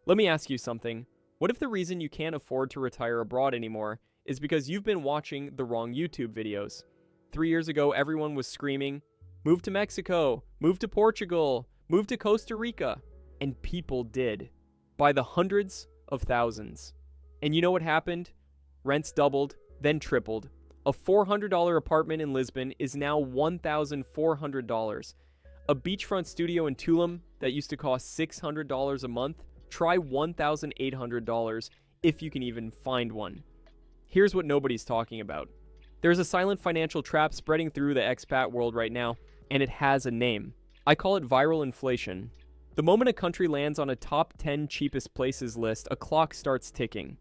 Let me ask you something. What if the reason you can't afford to retire abroad anymore is because you've been watching the wrong YouTube videos? 3 years ago, everyone was screaming, move to Mexico, move to Portugal, move to Costa Rica. And people did. By the hundreds of thousands. And you know what happened? Rents doubled, then tripled. A $400 apartment in Lisbon is now $1,400. A beachfront studio in Tulum that used to cost $600 a month, try $1,800 if you can even find one. Here's what nobody's talking about. There's a silent financial trap spreading through the expat world right now, and it has a name. I call it viral inflation. The moment a country lands on a top 10 cheapest places list, a clock starts ticking.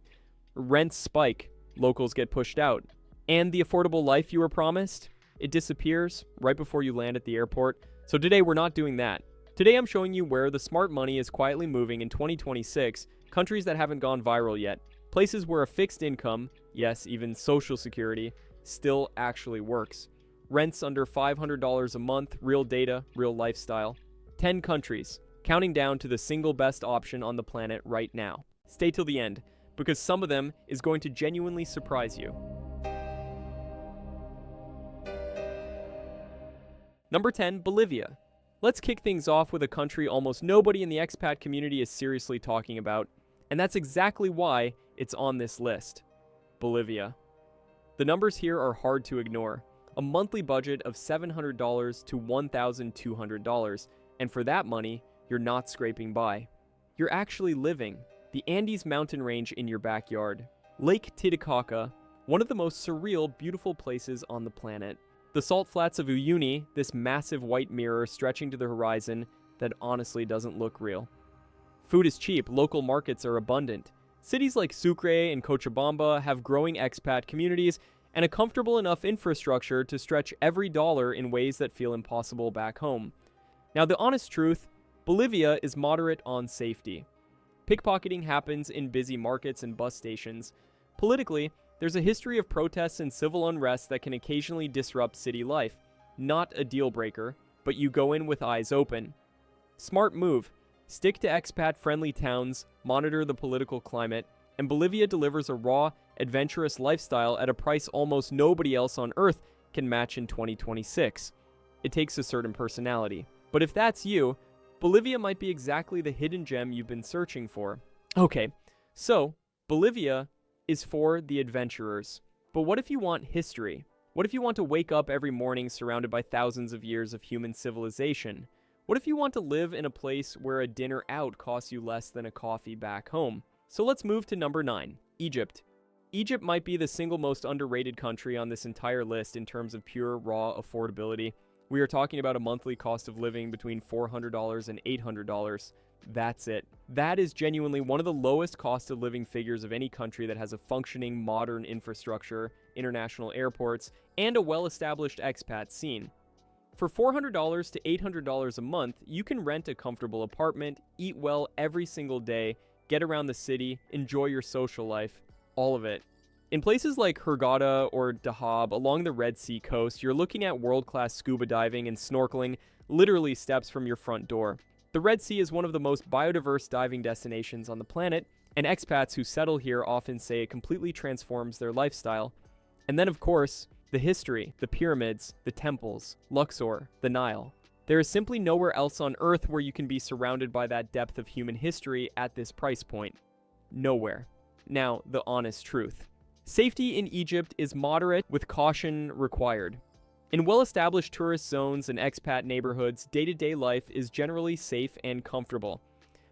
Rents spike, locals get pushed out, and the affordable life you were promised, it disappears right before you land at the airport. So today we're not doing that. Today I'm showing you where the smart money is quietly moving in 2026, countries that haven't gone viral yet, places where a fixed income, yes, even social security, still actually works. Rents under $500 a month, real data, real lifestyle. 10 countries, counting down to the single best option on the planet right now. Stay till the end, because some of them is going to genuinely surprise you. Number 10, Bolivia. Let's kick things off with a country almost nobody in the expat community is seriously talking about, and that's exactly why it's on this list. Bolivia. The numbers here are hard to ignore. A monthly budget of $700 to $1,200, and for that money, you're not scraping by. You're actually living. The Andes mountain range in your backyard. Lake Titicaca, one of the most surreal, beautiful places on the planet. The salt flats of Uyuni, this massive white mirror stretching to the horizon that honestly doesn't look real. Food is cheap, local markets are abundant. Cities like Sucre and Cochabamba have growing expat communities and a comfortable enough infrastructure to stretch every dollar in ways that feel impossible back home. Now, the honest truth, Bolivia is moderate on safety. Pickpocketing happens in busy markets and bus stations. Politically, there's a history of protests and civil unrest that can occasionally disrupt city life. Not a deal breaker, but you go in with eyes open. Smart move. Stick to expat-friendly towns, monitor the political climate, and Bolivia delivers a raw, adventurous lifestyle at a price almost nobody else on Earth can match in 2026. It takes a certain personality. But if that's you, Bolivia might be exactly the hidden gem you've been searching for. Okay, so Bolivia is for the adventurers. But what if you want history? What if you want to wake up every morning surrounded by thousands of years of human civilization? What if you want to live in a place where a dinner out costs you less than a coffee back home? So let's move to number 9, Egypt. Egypt might be the single most underrated country on this entire list in terms of pure, raw affordability. We are talking about a monthly cost of living between $400 and $800. That's it. That is genuinely one of the lowest cost of living figures of any country that has a functioning modern infrastructure, international airports, and a well-established expat scene. For $400 to $800 a month, you can rent a comfortable apartment, eat well every single day, get around the city, enjoy your social life, all of it. In places like Hurghada or Dahab along the Red Sea coast, you're looking at world-class scuba diving and snorkeling literally steps from your front door. The Red Sea is one of the most biodiverse diving destinations on the planet, and expats who settle here often say it completely transforms their lifestyle. And then, of course, the history, the pyramids, the temples, Luxor, the Nile. There is simply nowhere else on Earth where you can be surrounded by that depth of human history at this price point. Nowhere. Now, the honest truth. Safety in Egypt is moderate with caution required. In well-established tourist zones and expat neighborhoods, day-to-day life is generally safe and comfortable.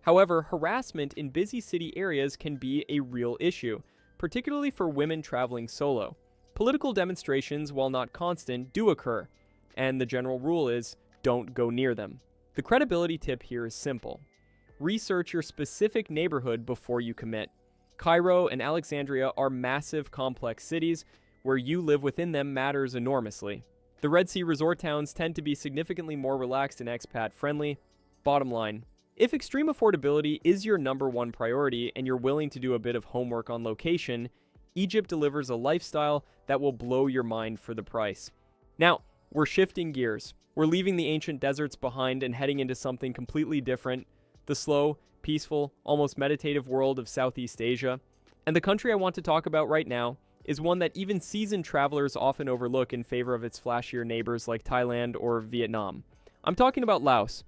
However, harassment in busy city areas can be a real issue, particularly for women traveling solo. Political demonstrations, while not constant, do occur, and the general rule is, don't go near them. The credibility tip here is simple. Research your specific neighborhood before you commit. Cairo and Alexandria are massive, complex cities where you live within them matters enormously. The Red Sea resort towns tend to be significantly more relaxed and expat-friendly. Bottom line, if extreme affordability is your number one priority and you're willing to do a bit of homework on location, Egypt delivers a lifestyle that will blow your mind for the price. Now, we're shifting gears. We're leaving the ancient deserts behind and heading into something completely different, the slow, peaceful, almost meditative world of Southeast Asia. And the country I want to talk about right now is one that even seasoned travelers often overlook in favor of its flashier neighbors like Thailand or Vietnam. I'm talking about Laos.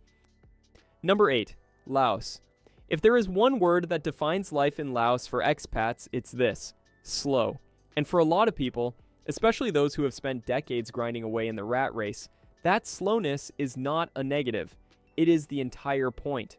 Number 8. Laos. If there is one word that defines life in Laos for expats, it's this: slow. And for a lot of people, especially those who have spent decades grinding away in the rat race, that slowness is not a negative. It is the entire point.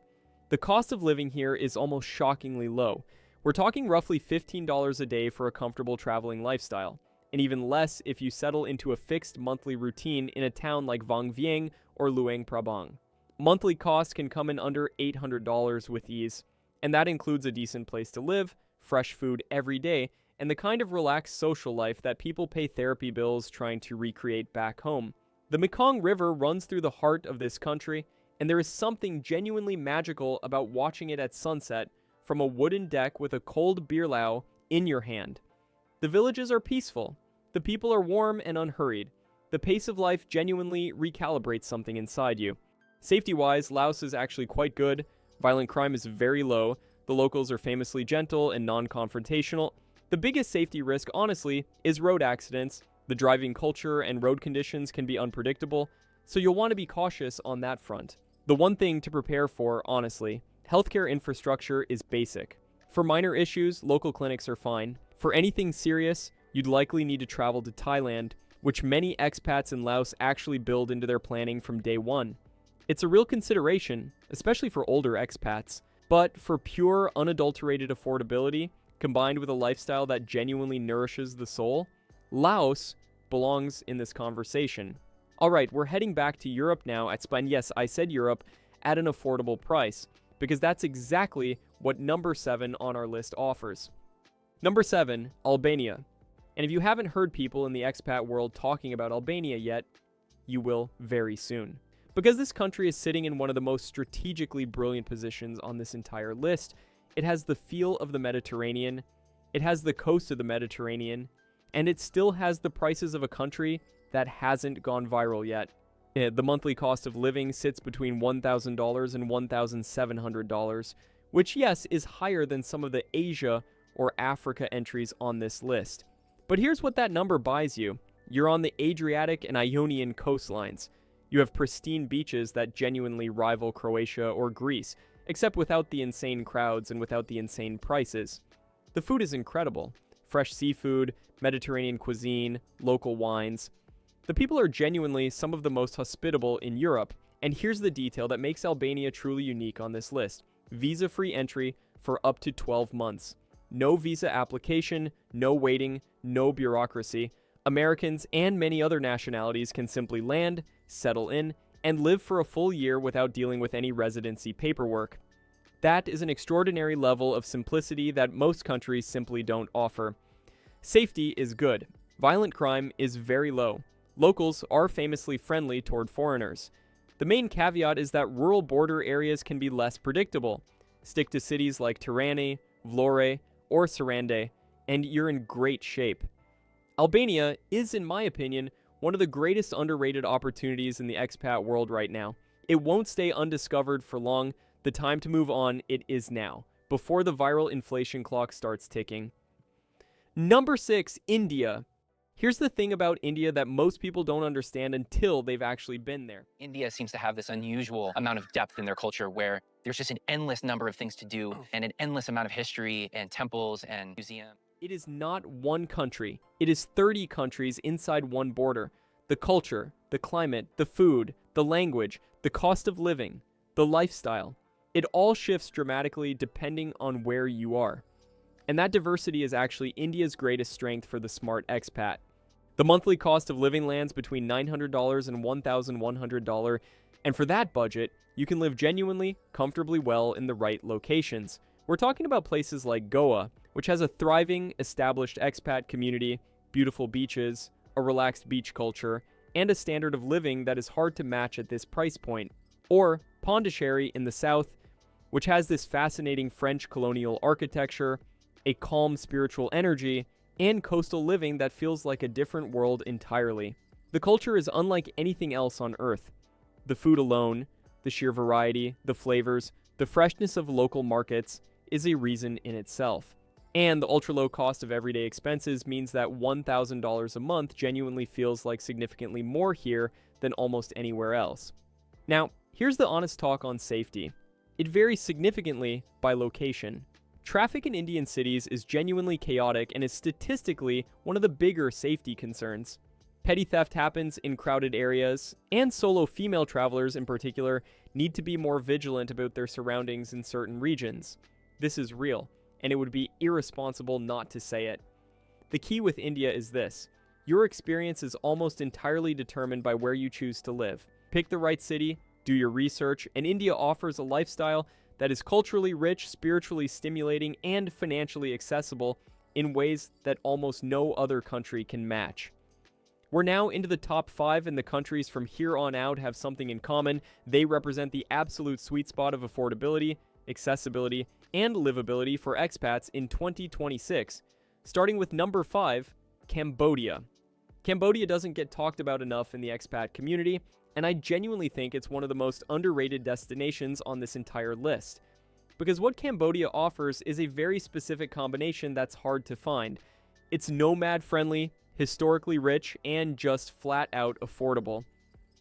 The cost of living here is almost shockingly low. We're talking roughly $15 a day for a comfortable traveling lifestyle, and even less if you settle into a fixed monthly routine in a town like Vang Vieng or Luang Prabang. Monthly costs can come in under $800 with ease, and that includes a decent place to live, fresh food every day, and the kind of relaxed social life that people pay therapy bills trying to recreate back home. The Mekong River runs through the heart of this country, and there is something genuinely magical about watching it at sunset from a wooden deck with a cold beer lao in your hand. The villages are peaceful. The people are warm and unhurried. The pace of life genuinely recalibrates something inside you. Safety-wise, Laos is actually quite good. Violent crime is very low. The locals are famously gentle and non-confrontational. The biggest safety risk, honestly, is road accidents. The driving culture and road conditions can be unpredictable, so you'll want to be cautious on that front. The one thing to prepare for, honestly, healthcare infrastructure is basic. For minor issues, local clinics are fine. For anything serious, you'd likely need to travel to Thailand, which many expats in Laos actually build into their planning from day one. It's a real consideration, especially for older expats, but for pure, unadulterated affordability, combined with a lifestyle that genuinely nourishes the soul, Laos belongs in this conversation. Alright, we're heading back to Europe now and yes, I said Europe, at an affordable price, because that's exactly what number 7 on our list offers. Number 7, Albania. And if you haven't heard people in the expat world talking about Albania yet, you will very soon. Because this country is sitting in one of the most strategically brilliant positions on this entire list, it has the feel of the Mediterranean, it has the coast of the Mediterranean, and it still has the prices of a country that hasn't gone viral yet. The monthly cost of living sits between $1,000 and $1,700, which yes, is higher than some of the Asia or Africa entries on this list. But here's what that number buys you. You're on the Adriatic and Ionian coastlines. You have pristine beaches that genuinely rival Croatia or Greece, except without the insane crowds and without the insane prices. The food is incredible. Fresh seafood, Mediterranean cuisine, local wines. The people are genuinely some of the most hospitable in Europe, and here's the detail that makes Albania truly unique on this list. Visa-free entry for up to 12 months. No visa application, no waiting, no bureaucracy. Americans and many other nationalities can simply land, settle in, and live for a full year without dealing with any residency paperwork. That is an extraordinary level of simplicity that most countries simply don't offer. Safety is good. Violent crime is very low. Locals are famously friendly toward foreigners. The main caveat is that rural border areas can be less predictable. Stick to cities like Tirana, Vlore, or Sarande, and you're in great shape. Albania is, in my opinion, one of the greatest underrated opportunities in the expat world right now. It won't stay undiscovered for long. The time to move on, it is now, before the viral inflation clock starts ticking. Number 6, India. Here's the thing about India that most people don't understand until they've actually been there. India seems to have this unusual amount of depth in their culture where there's just an endless number of things to do and an endless amount of history and temples and museums. It is not one country. It is 30 countries inside one border. The culture, the climate, the food, the language, the cost of living, the lifestyle. It all shifts dramatically depending on where you are. And that diversity is actually India's greatest strength for the smart expat. The monthly cost of living lands between $900 and $1,100, and for that budget, you can live genuinely, comfortably well in the right locations. We're talking about places like Goa, which has a thriving, established expat community, beautiful beaches, a relaxed beach culture, and a standard of living that is hard to match at this price point. Or Pondicherry in the south, which has this fascinating French colonial architecture, a calm spiritual energy, and coastal living that feels like a different world entirely. The culture is unlike anything else on Earth. The food alone, the sheer variety, the flavors, The freshness of local markets is a reason in itself. And the ultra-low cost of everyday expenses means that $1,000 a month genuinely feels like significantly more here than almost anywhere else. Now, here's the honest talk on safety. It varies significantly by location. Traffic in Indian cities is genuinely chaotic and is statistically one of the bigger safety concerns. Petty theft happens in crowded areas, and solo female travelers in particular need to be more vigilant about their surroundings in certain regions. This is real, and it would be irresponsible not to say it. The key with India is this: your experience is almost entirely determined by where you choose to live. Pick the right city, do your research, and India offers a lifestyle that is culturally rich, spiritually stimulating, and financially accessible in ways that almost no other country can match. We're now into the top 5, and the countries from here on out have something in common. They represent the absolute sweet spot of affordability, accessibility, and livability for expats in 2026. Starting with number 5, Cambodia. Cambodia doesn't get talked about enough in the expat community, and I genuinely think it's one of the most underrated destinations on this entire list. Because what Cambodia offers is a very specific combination that's hard to find. It's nomad-friendly, historically rich, and just flat-out affordable.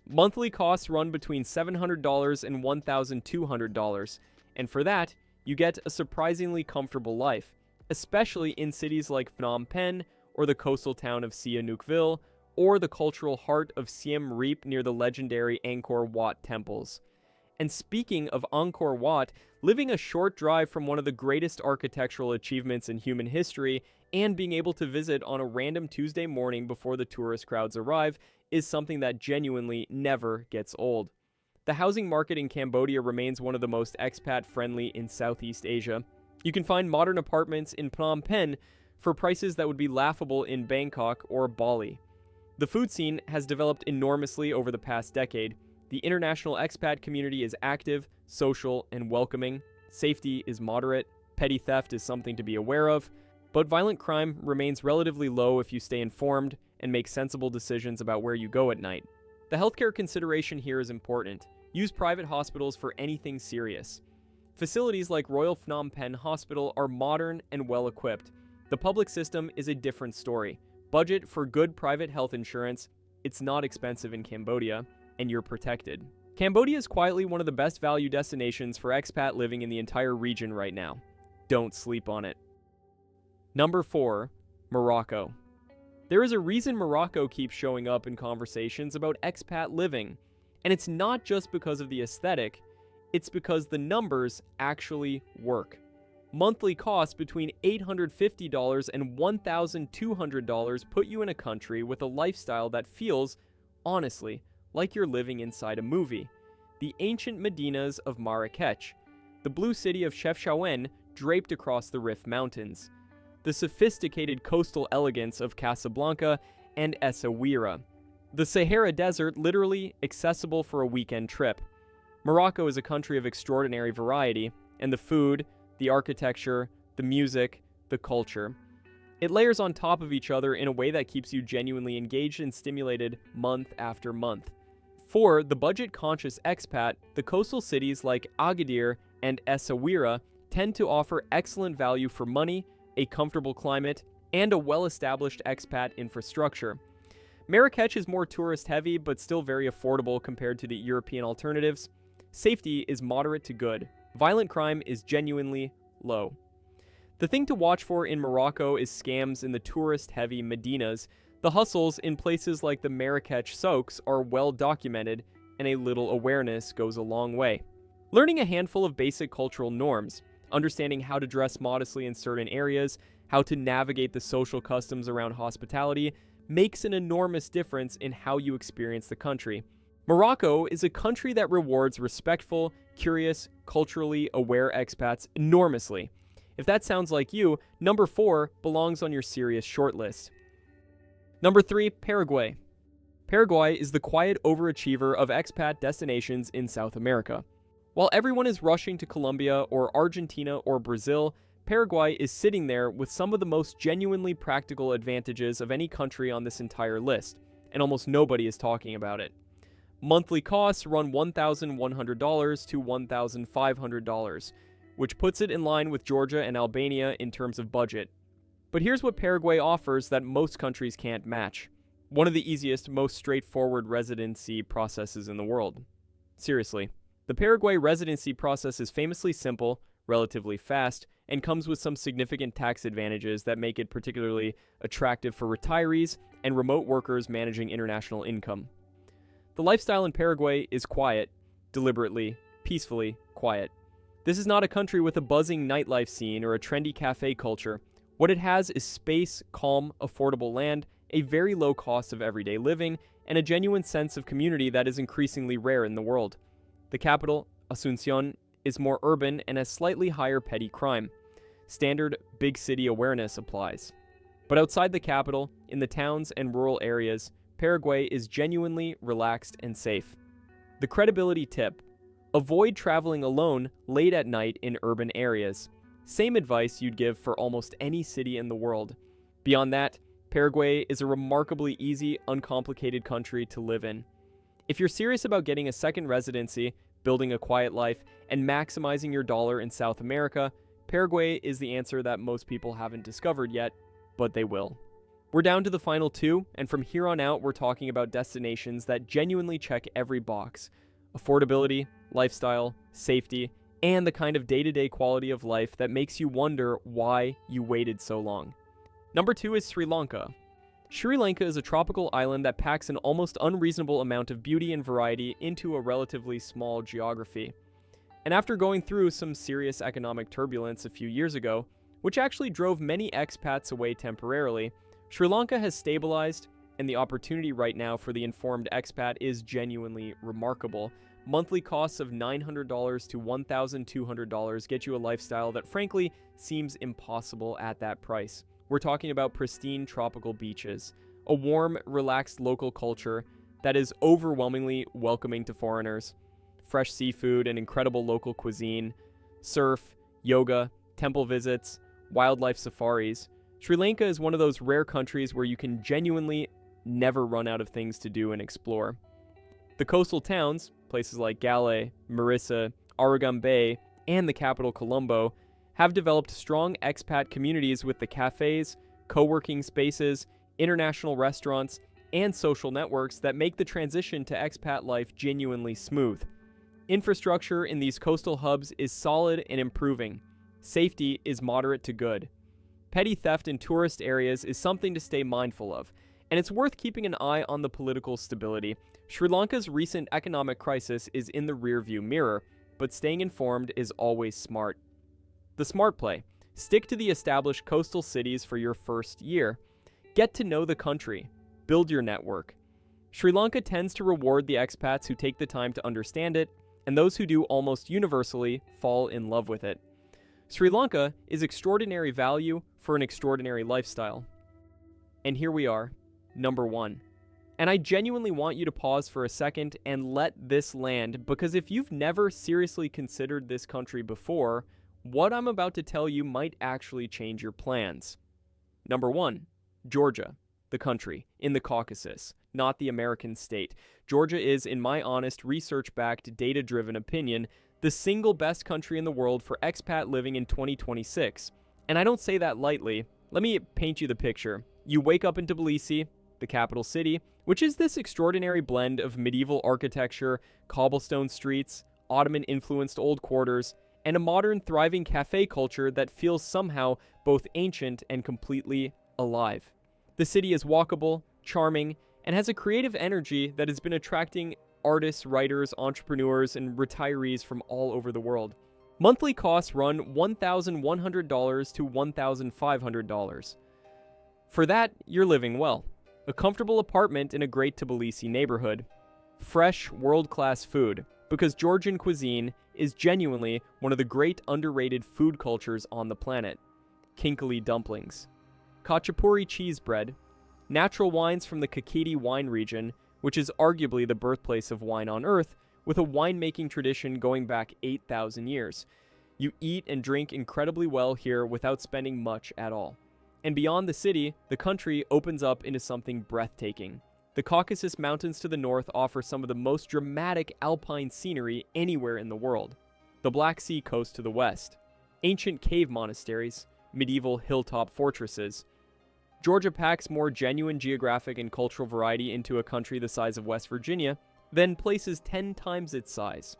Monthly costs run between $700 and $1,200, and for that, you get a surprisingly comfortable life, especially in cities like Phnom Penh, or the coastal town of Sihanoukville, or the cultural heart of Siem Reap near the legendary Angkor Wat temples. And speaking of Angkor Wat, living a short drive from one of the greatest architectural achievements in human history and being able to visit on a random Tuesday morning before the tourist crowds arrive is something that genuinely never gets old. The housing market in Cambodia remains one of the most expat-friendly in Southeast Asia. You can find modern apartments in Phnom Penh for prices that would be laughable in Bangkok or Bali. The food scene has developed enormously over the past decade. The international expat community is active, social, and welcoming. Safety is moderate. Petty theft is something to be aware of. But violent crime remains relatively low if you stay informed and make sensible decisions about where you go at night. The healthcare consideration here is important. Use private hospitals for anything serious. Facilities like Royal Phnom Penh Hospital are modern and well-equipped. The public system is a different story. Budget for good private health insurance. It's not expensive in Cambodia, and you're protected. Cambodia is quietly one of the best value destinations for expat living in the entire region right now. Don't sleep on it. Number 4, Morocco. There is a reason Morocco keeps showing up in conversations about expat living, and it's not just because of the aesthetic, it's because the numbers actually work. Monthly costs between $850 and $1,200 put you in a country with a lifestyle that feels, honestly, like you're living inside a movie. The ancient Medinas of Marrakech, the blue city of Chefchaouen draped across the Rif Mountains, the sophisticated coastal elegance of Casablanca and Essaouira, the Sahara Desert literally accessible for a weekend trip. Morocco is a country of extraordinary variety, and the food, the architecture, the music, the culture. It layers on top of each other in a way that keeps you genuinely engaged and stimulated month after month. For the budget-conscious expat, the coastal cities like Agadir and Essaouira tend to offer excellent value for money, a comfortable climate, and a well-established expat infrastructure. Marrakech is more tourist-heavy but still very affordable compared to the European alternatives. Safety is moderate to good. Violent crime is genuinely low. The thing to watch for in Morocco is scams in the tourist-heavy Medinas. The hustles in places like the Marrakech souks are well documented, and a little awareness goes a long way. Learning a handful of basic cultural norms, understanding how to dress modestly in certain areas, how to navigate the social customs around hospitality, makes an enormous difference in how you experience the country. Morocco is a country that rewards respectful, curious, culturally aware expats enormously. If that sounds like you, number 4 belongs on your serious shortlist. Number 3, Paraguay. Paraguay is the quiet overachiever of expat destinations in South America. While everyone is rushing to Colombia or Argentina or Brazil, Paraguay is sitting there with some of the most genuinely practical advantages of any country on this entire list, and almost nobody is talking about it. Monthly costs run $1,100 to $1,500, which puts it in line with Georgia and Albania in terms of budget. But here's what Paraguay offers that most countries can't match. One of the easiest, most straightforward residency processes in the world. Seriously. The Paraguay residency process is famously simple, relatively fast, and comes with some significant tax advantages that make it particularly attractive for retirees and remote workers managing international income. The lifestyle in Paraguay is quiet, deliberately, peacefully quiet. This is not a country with a buzzing nightlife scene or a trendy cafe culture. What it has is space, calm, affordable land, a very low cost of everyday living, and a genuine sense of community that is increasingly rare in the world. The capital, Asunción, is more urban and has slightly higher petty crime. Standard big city awareness applies. But outside the capital, in the towns and rural areas, Paraguay is genuinely relaxed and safe. The credibility tip: avoid traveling alone late at night in urban areas. Same advice you'd give for almost any city in the world. Beyond that, Paraguay is a remarkably easy, uncomplicated country to live in. If you're serious about getting a second residency, building a quiet life, and maximizing your dollar in South America, Paraguay is the answer that most people haven't discovered yet, but they will. We're down to the final two, and from here on out, we're talking about destinations that genuinely check every box: affordability, lifestyle, safety, and the kind of day-to-day quality of life that makes you wonder why you waited so long. Number 2 is Sri Lanka. Sri Lanka is a tropical island that packs an almost unreasonable amount of beauty and variety into a relatively small geography. And after going through some serious economic turbulence a few years ago, which actually drove many expats away temporarily, Sri Lanka has stabilized, and the opportunity right now for the informed expat is genuinely remarkable. Monthly costs of $900 to $1,200 get you a lifestyle that frankly seems impossible at that price. We're talking about pristine tropical beaches, a warm, relaxed local culture that is overwhelmingly welcoming to foreigners, fresh seafood and incredible local cuisine, surf, yoga, temple visits, wildlife safaris. Sri Lanka is one of those rare countries where you can genuinely never run out of things to do and explore. The coastal towns, places like Gale, Marissa, Aragon Bay, and the capital Colombo, have developed strong expat communities with the cafes, co-working spaces, international restaurants, and social networks that make the transition to expat life genuinely smooth. Infrastructure in these coastal hubs is solid and improving. Safety is moderate to good. Petty theft in tourist areas is something to stay mindful of, and it's worth keeping an eye on the political stability. Sri Lanka's recent economic crisis is in the rearview mirror, but staying informed is always smart. The smart play: stick to the established coastal cities for your first year. Get to know the country. Build your network. Sri Lanka tends to reward the expats who take the time to understand it, and those who do almost universally fall in love with it. Sri Lanka is extraordinary value for an extraordinary lifestyle. And here we are, number 1. And I genuinely want you to pause for a second and let this land, because if you've never seriously considered this country before, what I'm about to tell you might actually change your plans. Number 1, Georgia, the country, in the Caucasus, not the American state. Georgia is, in my honest, research-backed, data-driven opinion, the single best country in the world for expat living in 2026. And I don't say that lightly. Let me paint you the picture. You wake up in Tbilisi, the capital city, which is this extraordinary blend of medieval architecture, cobblestone streets, Ottoman-influenced old quarters, and a modern, thriving cafe culture that feels somehow both ancient and completely alive. The city is walkable, charming, and has a creative energy that has been attracting artists, writers, entrepreneurs, and retirees from all over the world. Monthly costs run $1,100 to $1,500. For that, you're living well. A comfortable apartment in a great Tbilisi neighborhood. Fresh, world-class food, because Georgian cuisine is genuinely one of the great underrated food cultures on the planet. Kinkali dumplings. Khachapuri cheese bread. Natural wines from the Kakheti wine region, which is arguably the birthplace of wine on Earth, with a winemaking tradition going back 8,000 years. You eat and drink incredibly well here without spending much at all. And beyond the city, the country opens up into something breathtaking. The Caucasus Mountains to the north offer some of the most dramatic alpine scenery anywhere in the world. The Black Sea coast to the west. Ancient cave monasteries, medieval hilltop fortresses. Georgia packs more genuine geographic and cultural variety into a country the size of West Virginia than places 10 times its size.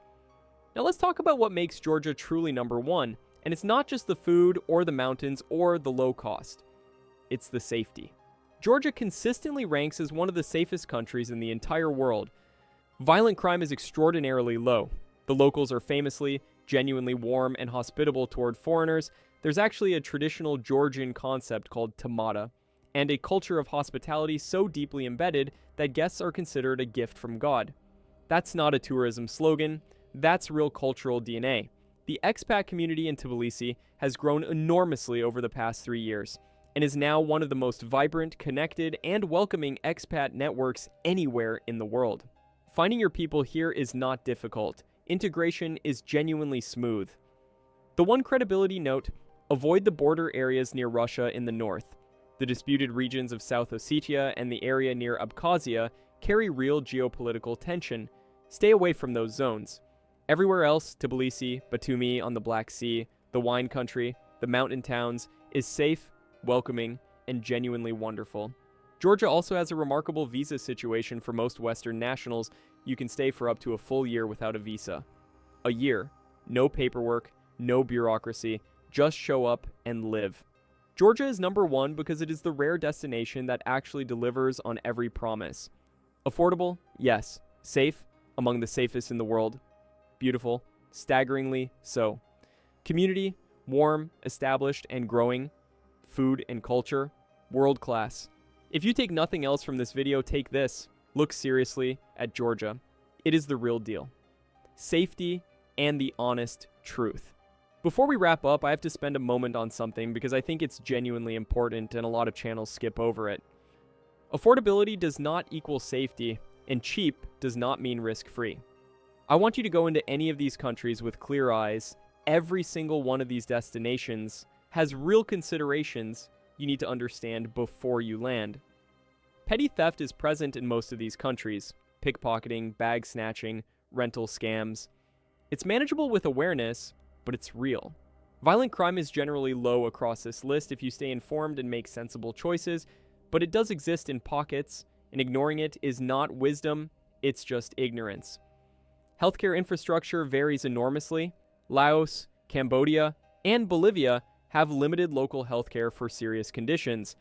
Now let's talk about what makes Georgia truly number one, and it's not just the food or the mountains or the low cost. It's the safety. Georgia consistently ranks as one of the safest countries in the entire world. Violent crime is extraordinarily low. The locals are famously, genuinely warm and hospitable toward foreigners. There's actually a traditional Georgian concept called tamata, and a culture of hospitality so deeply embedded that guests are considered a gift from God. That's not a tourism slogan, that's real cultural DNA. The expat community in Tbilisi has grown enormously over the past 3 years, and is now one of the most vibrant, connected, and welcoming expat networks anywhere in the world. Finding your people here is not difficult. Integration is genuinely smooth. The one credibility note: avoid the border areas near Russia in the north. The disputed regions of South Ossetia and the area near Abkhazia carry real geopolitical tension. Stay away from those zones. Everywhere else, Tbilisi, Batumi on the Black Sea, the wine country, the mountain towns, is safe, welcoming, and genuinely wonderful. Georgia also has a remarkable visa situation for most Western nationals. You can stay for up to a full year without a visa. A year. No paperwork, no bureaucracy, just show up and live. Georgia is number one because it is the rare destination that actually delivers on every promise. Affordable? Yes. Safe? Among the safest in the world. Beautiful? Staggeringly so. Community? Warm, established, and growing. Food and culture? World class. If you take nothing else from this video, take this. Look seriously at Georgia. It is the real deal. Safety and the honest truth. Before we wrap up, I have to spend a moment on something because I think it's genuinely important and a lot of channels skip over it. Affordability does not equal safety, and cheap does not mean risk-free. I want you to go into any of these countries with clear eyes. Every single one of these destinations has real considerations you need to understand before you land. Petty theft is present in most of these countries: pickpocketing, bag snatching, rental scams. It's manageable with awareness, but it's real. Violent crime is generally low across this list if you stay informed and make sensible choices, but it does exist in pockets, and ignoring it is not wisdom, it's just ignorance. Healthcare infrastructure varies enormously. Laos, Cambodia, and Bolivia have limited local healthcare for serious conditions,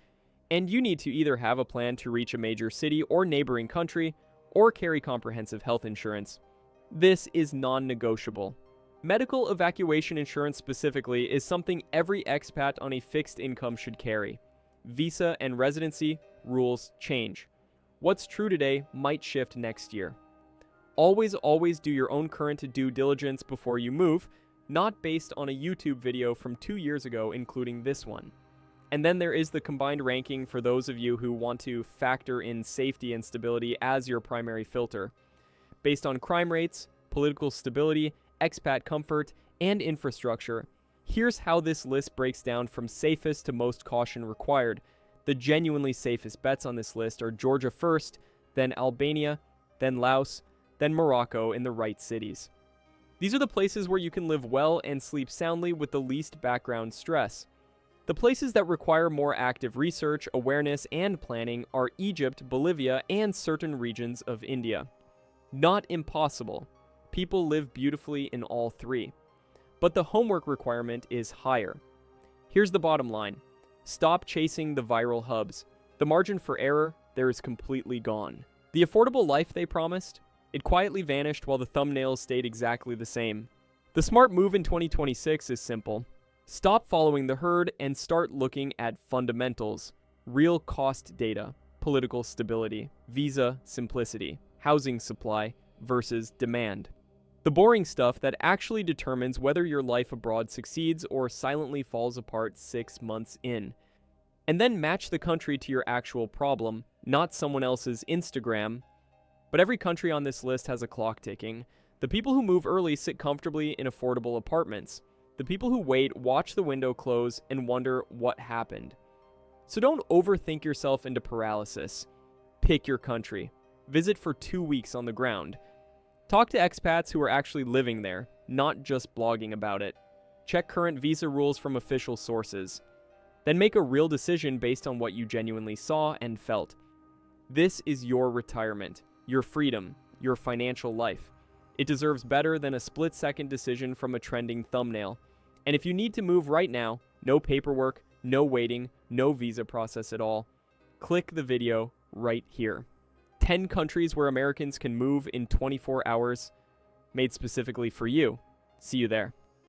and you need to either have a plan to reach a major city or neighboring country, or carry comprehensive health insurance. This is non-negotiable. Medical evacuation insurance specifically is something every expat on a fixed income should carry. Visa and residency rules change. What's true today might shift next year. Always do your own current due diligence before you move, not based on a YouTube video from 2 years ago, including this one. And then there is the combined ranking for those of you who want to factor in safety and stability as your primary filter. Based on crime rates, political stability, expat comfort, and infrastructure, here's how this list breaks down from safest to most caution required. The genuinely safest bets on this list are Georgia first, then Albania, then Laos, then Morocco in the right cities. These are the places where you can live well and sleep soundly with the least background stress. The places that require more active research, awareness, and planning are Egypt, Bolivia, and certain regions of India. Not impossible. People live beautifully in all three. But the homework requirement is higher. Here's the bottom line. Stop chasing the viral hubs. The margin for error there is completely gone. The affordable life they promised? It quietly vanished while the thumbnails stayed exactly the same. The smart move in 2026 is simple. Stop following the herd and start looking at fundamentals. Real cost data, political stability, visa simplicity, housing supply versus demand. The boring stuff that actually determines whether your life abroad succeeds or silently falls apart 6 months in. And then match the country to your actual problem, not someone else's Instagram. But every country on this list has a clock ticking. The people who move early sit comfortably in affordable apartments. The people who wait watch the window close and wonder what happened. So don't overthink yourself into paralysis. Pick your country. Visit for 2 weeks on the ground. Talk to expats who are actually living there, not just blogging about it. Check current visa rules from official sources. Then make a real decision based on what you genuinely saw and felt. This is your retirement, your freedom, your financial life. It deserves better than a split-second decision from a trending thumbnail. And if you need to move right now, no paperwork, no waiting, no visa process at all, click the video right here. 10 countries where Americans can move in 24 hours, made specifically for you. See you there.